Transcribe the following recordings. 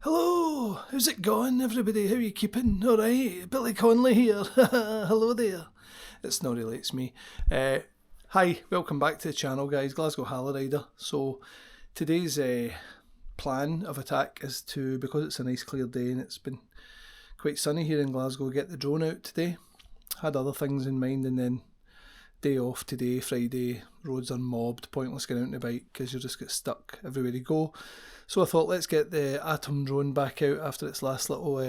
Hello, how's it going, everybody? How are you keeping? All right, Billy Conley here. Hello there. It's not really, it's me. Hi, welcome back to the channel, guys. Glasgow Rider. So today's plan of attack is to, because it's a nice clear day and it's been quite sunny here in Glasgow, get the drone out today. Had other things in mind, and then day off today, Friday, roads are mobbed, pointless getting out on the bike because you'll just get stuck everywhere you go. So I thought, let's get the Atom drone back out after its last little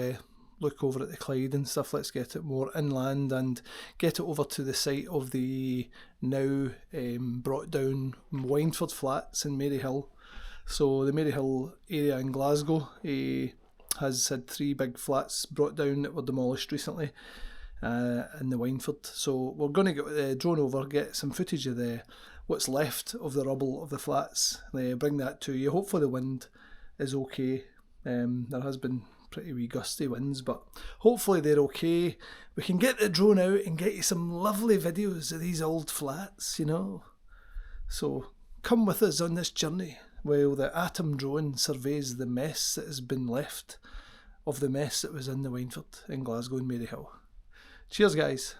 look over at the Clyde and stuff. Let's get it more inland and get it over to the site of the now brought down Wyndford flats in Maryhill. So the Maryhill area in Glasgow has had 3 big flats brought down that were demolished recently in the Wyndford. So we're going to get the drone over, get some footage of what's left of the rubble of the flats, bring that to you. Hopefully the wind is okay. There has been pretty wee gusty winds, but hopefully they're okay. We can get the drone out and get you some lovely videos of these old flats, you know. So come with us on this journey while the Atom drone surveys the mess that has been left of the mess that was in the Wyndford in Glasgow and Maryhill. Cheers, guys.